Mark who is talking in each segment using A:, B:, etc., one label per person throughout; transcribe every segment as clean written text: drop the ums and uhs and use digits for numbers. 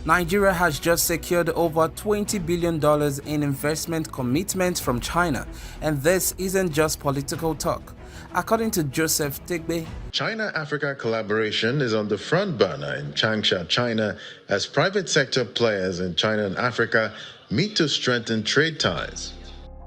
A: Nigeria has just secured over $20 billion in investment commitments from China, and this isn't just political talk. According to Joseph Tegbe,
B: China-Africa collaboration is on the front burner in Changsha, China, as private sector players in China and Africa meet to strengthen trade ties.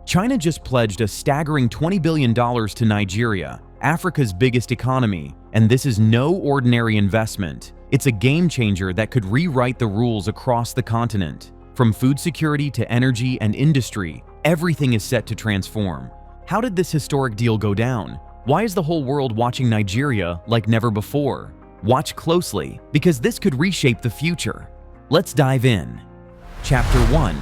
C: China just pledged a staggering $20 billion to Nigeria, Africa's biggest economy, and this is no ordinary investment. It's a game changer that could rewrite the rules across the continent. From food security to energy and industry, everything is set to transform. How did this historic deal go down? Why is the whole world watching Nigeria like never before? Watch closely, because this could reshape the future. Let's dive in. Chapter 1.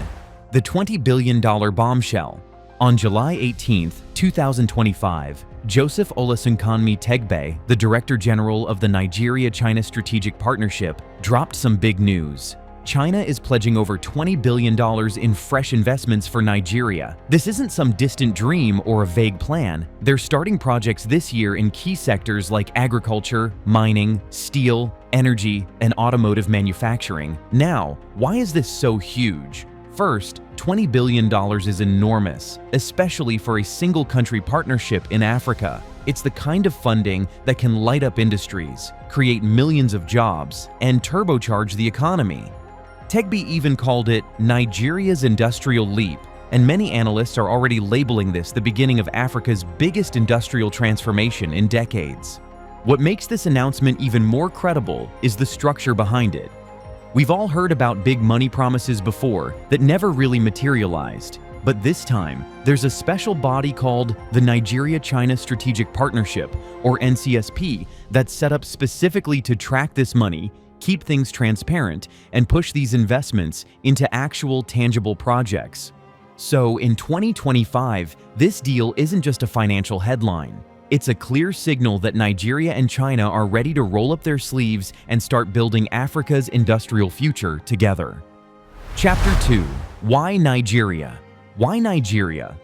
C: The $20 billion Bombshell. On July 18, 2025, Joseph Olusegunkanmi Tegbe, the Director General of the Nigeria-China Strategic Partnership, dropped some big news. China is pledging over $20 billion in fresh investments for Nigeria. This isn't some distant dream or a vague plan. They're starting projects this year in key sectors like agriculture, mining, steel, energy, and automotive manufacturing. Now, why is this so huge? First, $20 billion is enormous, especially for a single-country partnership in Africa. It's the kind of funding that can light up industries, create millions of jobs, and turbocharge the economy. Tegbe even called it Nigeria's industrial leap, and many analysts are already labeling this the beginning of Africa's biggest industrial transformation in decades. What makes this announcement even more credible is the structure behind it. We've all heard about big money promises before that never really materialized, but this time, there's a special body called the Nigeria-China Strategic Partnership, or NCSP, that's set up specifically to track this money, keep things transparent, and push these investments into actual tangible projects. So in 2025, this deal isn't just a financial headline. It's a clear signal that Nigeria and China are ready to roll up their sleeves and start building Africa's industrial future together. Chapter 2. Why Nigeria? Why Nigeria?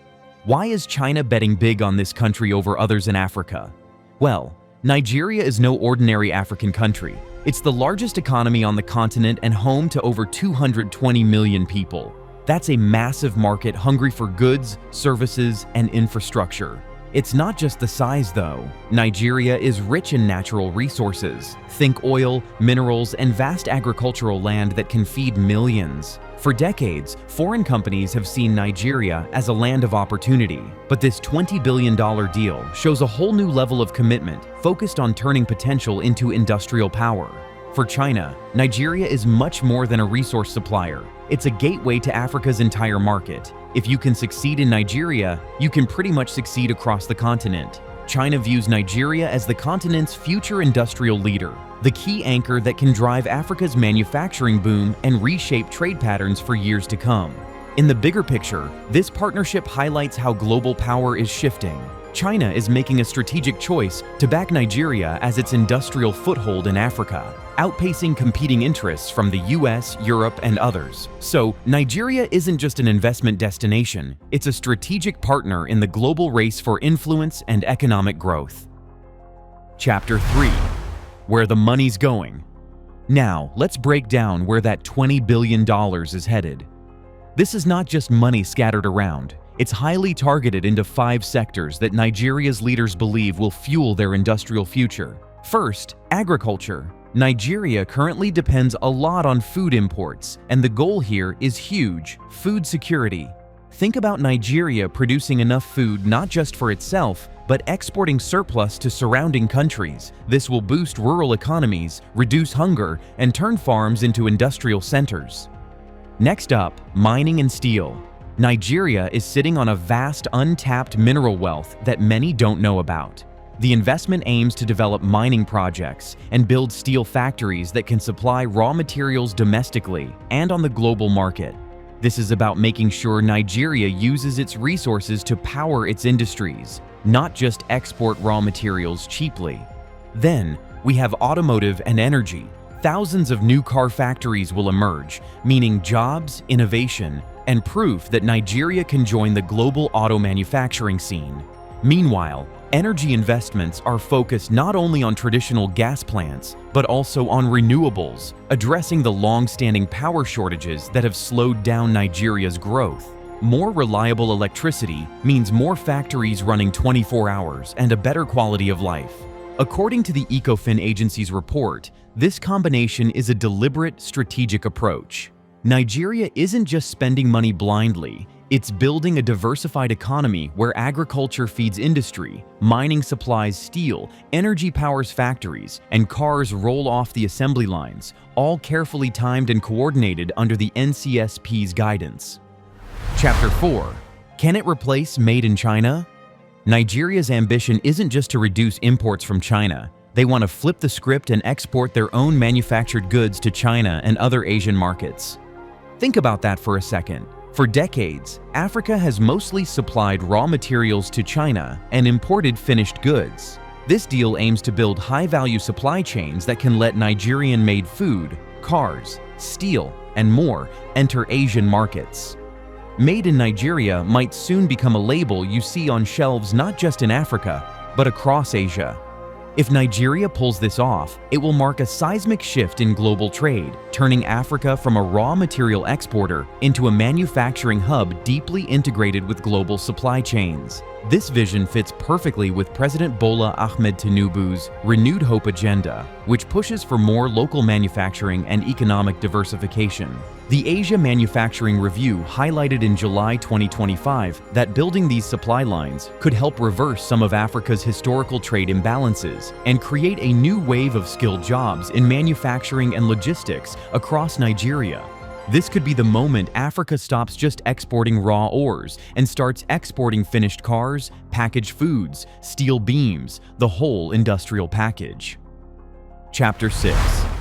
C: Why is China betting big on this country over others in Africa? Well, Nigeria is no ordinary African country. It's the largest economy on the continent and home to over 220 million people. That's a massive market hungry for goods, services, and infrastructure. It's not just the size though. Nigeria is rich in natural resources. Think oil, minerals, and vast agricultural land that can feed millions. For decades, foreign companies have seen Nigeria as a land of opportunity. But this $20 billion deal shows a whole new level of commitment focused on turning potential into industrial power. For China, Nigeria is much more than a resource supplier. It's a gateway to Africa's entire market. If you can succeed in Nigeria, you can pretty much succeed across the continent. China views Nigeria as the continent's future industrial leader, the key anchor that can drive Africa's manufacturing boom and reshape trade patterns for years to come. In the bigger picture, this partnership highlights how global power is shifting. China is making a strategic choice to back Nigeria as its industrial foothold in Africa, outpacing competing interests from the US, Europe, and others. So, Nigeria isn't just an investment destination, it's a strategic partner in the global race for influence and economic growth. Chapter 3. Where the money's going. Now, let's break down where that $20 billion is headed. This is not just money scattered around. It's highly targeted into 5 sectors that Nigeria's leaders believe will fuel their industrial future. First, agriculture. Nigeria currently depends a lot on food imports, and the goal here is huge: food security. Think about Nigeria producing enough food not just for itself, but exporting surplus to surrounding countries. This will boost rural economies, reduce hunger, and turn farms into industrial centers. Next up, mining and steel. Nigeria is sitting on a vast untapped mineral wealth that many don't know about. The investment aims to develop mining projects and build steel factories that can supply raw materials domestically and on the global market. This is about making sure Nigeria uses its resources to power its industries, not just export raw materials cheaply. Then, we have automotive and energy. Thousands of new car factories will emerge, meaning jobs, innovation, and proof that Nigeria can join the global auto manufacturing scene. Meanwhile, energy investments are focused not only on traditional gas plants, but also on renewables, addressing the long-standing power shortages that have slowed down Nigeria's growth. More reliable electricity means more factories running 24 hours and a better quality of life. According to the Ecofin agency's report, this combination is a deliberate, strategic approach. Nigeria isn't just spending money blindly, it's building a diversified economy where agriculture feeds industry, mining supplies steel, energy powers factories, and cars roll off the assembly lines, all carefully timed and coordinated under the NCSP's guidance. Chapter 4. Can it replace Made in China? Nigeria's ambition isn't just to reduce imports from China. They want to flip the script and export their own manufactured goods to China and other Asian markets. Think about that for a second. For decades, Africa has mostly supplied raw materials to China and imported finished goods. This deal aims to build high-value supply chains that can let Nigerian-made food, cars, steel, and more enter Asian markets. Made in Nigeria might soon become a label you see on shelves not just in Africa, but across Asia. If Nigeria pulls this off, it will mark a seismic shift in global trade, turning Africa from a raw material exporter into a manufacturing hub deeply integrated with global supply chains. This vision fits perfectly with President Bola Ahmed Tinubu's Renewed Hope agenda, which pushes for more local manufacturing and economic diversification. The Asia Manufacturing Review highlighted in July 2025 that building these supply lines could help reverse some of Africa's historical trade imbalances and create a new wave of skilled jobs in manufacturing and logistics across Nigeria. This could be the moment Africa stops just exporting raw ores and starts exporting finished cars, packaged foods, steel beams, the whole industrial package. Chapter 6.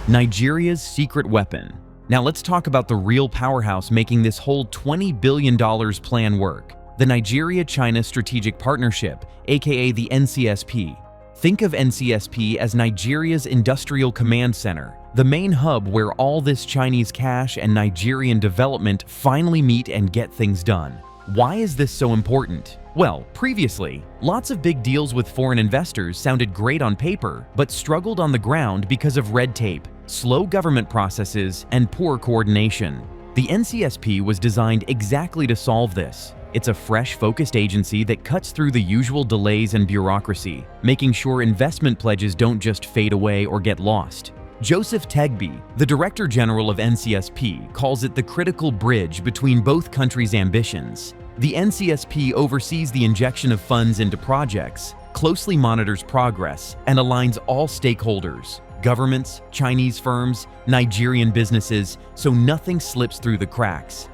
C: Nigeria's Secret Weapon. Now let's talk about the real powerhouse making this whole $20 billion plan work, the Nigeria-China Strategic Partnership, aka the NCSP. Think of NCSP as Nigeria's industrial command center, the main hub where all this Chinese cash and Nigerian development finally meet and get things done. Why is this so important? Well, previously, lots of big deals with foreign investors sounded great on paper, but struggled on the ground because of red tape, slow government processes, and poor coordination. The NCSP was designed exactly to solve this. It's a fresh, focused agency that cuts through the usual delays and bureaucracy, making sure investment pledges don't just fade away or get lost. Joseph Tegbe, the Director General of NCSP, calls it the critical bridge between both countries' ambitions. The NCSP oversees the injection of funds into projects, closely monitors progress, and aligns all stakeholders, governments, Chinese firms, Nigerian businesses, so nothing slips through the cracks.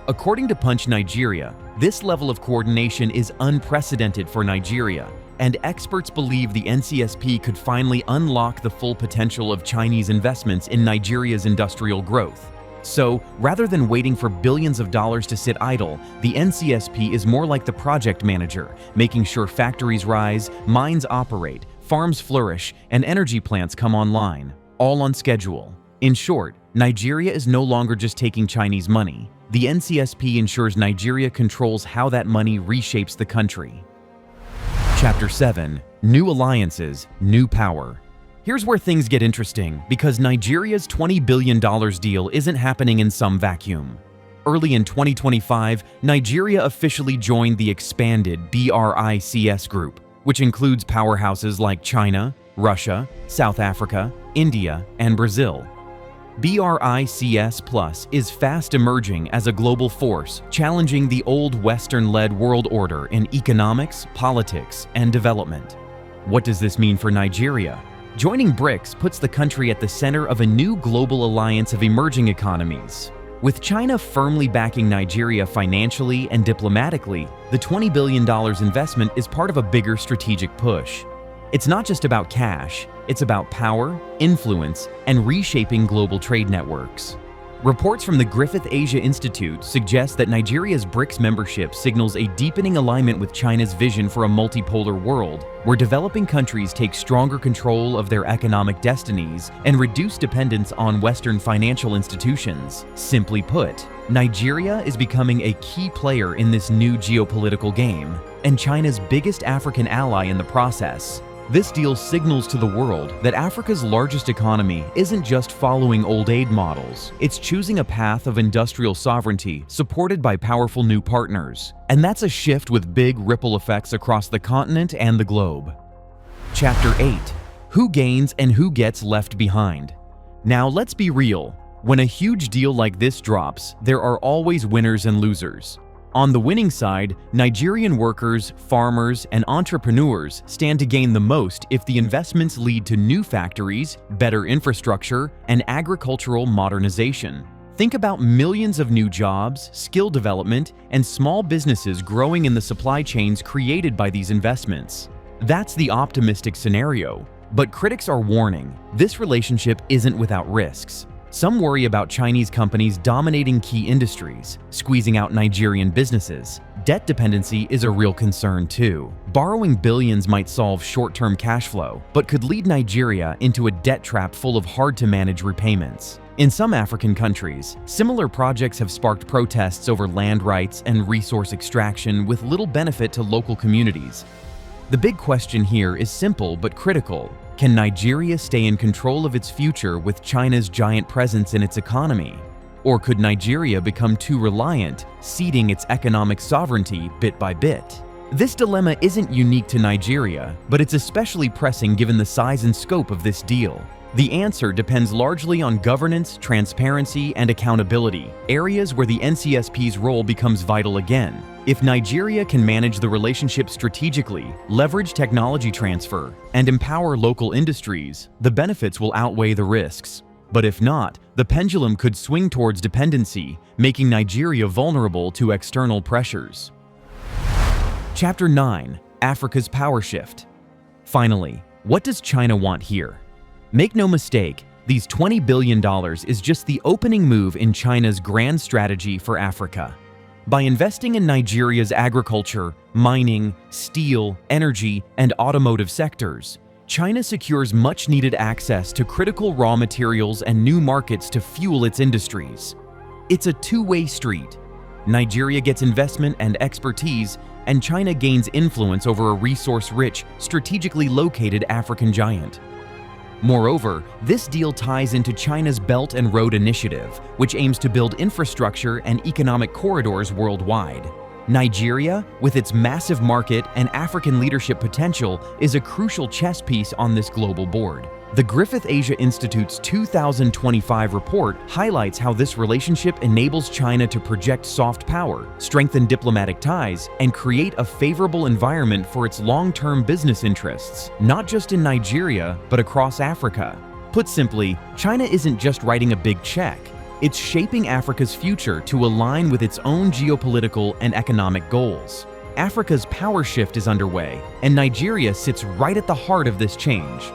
C: According to Punch Nigeria, this level of coordination is unprecedented for Nigeria, and experts believe the NCSP could finally unlock the full potential of Chinese investments in Nigeria's industrial growth. So, rather than waiting for billions of dollars to sit idle, the NCSP is more like the project manager, making sure factories rise, mines operate, farms flourish, and energy plants come online, all on schedule. In short, Nigeria is no longer just taking Chinese money. The NCSP ensures Nigeria controls how that money reshapes the country. Chapter 7. New Alliances, New Power. Here's where things get interesting, because Nigeria's $20 billion deal isn't happening in some vacuum. Early in 2025, Nigeria officially joined the expanded BRICS group, which includes powerhouses like China, Russia, South Africa, India, and Brazil. BRICS Plus is fast emerging as a global force, challenging the old Western-led world order in economics, politics, and development. What does this mean for Nigeria? Joining BRICS puts the country at the center of a new global alliance of emerging economies. With China firmly backing Nigeria financially and diplomatically, the $20 billion investment is part of a bigger strategic push. It's not just about cash, it's about power, influence, and reshaping global trade networks. Reports from the Griffith Asia Institute suggest that Nigeria's BRICS membership signals a deepening alignment with China's vision for a multipolar world, where developing countries take stronger control of their economic destinies and reduce dependence on Western financial institutions. Simply put, Nigeria is becoming a key player in this new geopolitical game, and China's biggest African ally in the process. This deal signals to the world that Africa's largest economy isn't just following old aid models, it's choosing a path of industrial sovereignty supported by powerful new partners. And that's a shift with big ripple effects across the continent and the globe. Chapter 8: Who gains and who gets left behind? Now let's be real. When a huge deal like this drops, there are always winners and losers. On the winning side, Nigerian workers, farmers, and entrepreneurs stand to gain the most if the investments lead to new factories, better infrastructure, and agricultural modernization. Think about millions of new jobs, skill development, and small businesses growing in the supply chains created by these investments. That's the optimistic scenario. But critics are warning, this relationship isn't without risks. Some worry about Chinese companies dominating key industries, squeezing out Nigerian businesses. Debt dependency is a real concern too. Borrowing billions might solve short-term cash flow, but could lead Nigeria into a debt trap full of hard-to-manage repayments. In some African countries, similar projects have sparked protests over land rights and resource extraction with little benefit to local communities. The big question here is simple but critical. Can Nigeria stay in control of its future with China's giant presence in its economy? Or could Nigeria become too reliant, ceding its economic sovereignty bit by bit? This dilemma isn't unique to Nigeria, but it's especially pressing given the size and scope of this deal. The answer depends largely on governance, transparency, and accountability, areas where the NCSP's role becomes vital again. If Nigeria can manage the relationship strategically, leverage technology transfer, and empower local industries, the benefits will outweigh the risks. But if not, the pendulum could swing towards dependency, making Nigeria vulnerable to external pressures. Chapter 9: Africa's Power Shift. Finally, what does China want here? Make no mistake, these $20 billion is just the opening move in China's grand strategy for Africa. By investing in Nigeria's agriculture, mining, steel, energy, and automotive sectors, China secures much-needed access to critical raw materials and new markets to fuel its industries. It's a two-way street. Nigeria gets investment and expertise, and China gains influence over a resource-rich, strategically located African giant. Moreover, this deal ties into China's Belt and Road Initiative, which aims to build infrastructure and economic corridors worldwide. Nigeria, with its massive market and African leadership potential, is a crucial chess piece on this global board. The Griffith Asia Institute's 2025 report highlights how this relationship enables China to project soft power, strengthen diplomatic ties, and create a favorable environment for its long-term business interests, not just in Nigeria, but across Africa. Put simply, China isn't just writing a big check. It's shaping Africa's future to align with its own geopolitical and economic goals. Africa's power shift is underway, and Nigeria sits right at the heart of this change.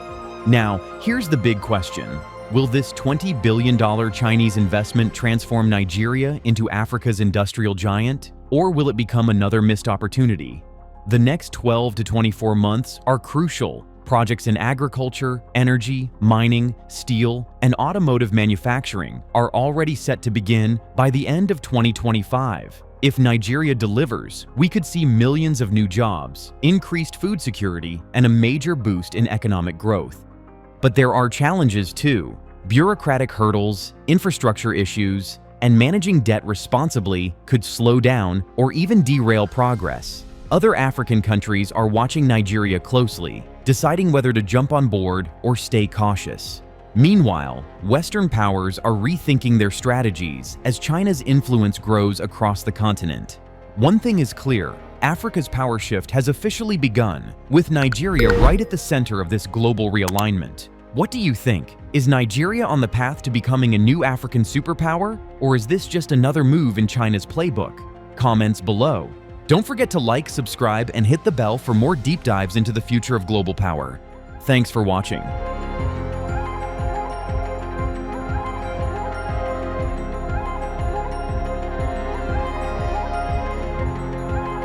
C: Now, here's the big question. Will this $20 billion Chinese investment transform Nigeria into Africa's industrial giant? Or will it become another missed opportunity? The next 12 to 24 months are crucial. Projects in agriculture, energy, mining, steel, and automotive manufacturing are already set to begin by the end of 2025. If Nigeria delivers, we could see millions of new jobs, increased food security, and a major boost in economic growth. But there are challenges too. Bureaucratic hurdles, infrastructure issues, and managing debt responsibly could slow down or even derail progress. Other African countries are watching Nigeria closely, deciding whether to jump on board or stay cautious. Meanwhile, Western powers are rethinking their strategies as China's influence grows across the continent. One thing is clear, Africa's power shift has officially begun, with Nigeria right at the center of this global realignment. What do you think? Is Nigeria on the path to becoming a new African superpower, or is this just another move in China's playbook? Comments below. Don't forget to like, subscribe, and hit the bell for more deep dives into the future of global power. Thanks for watching.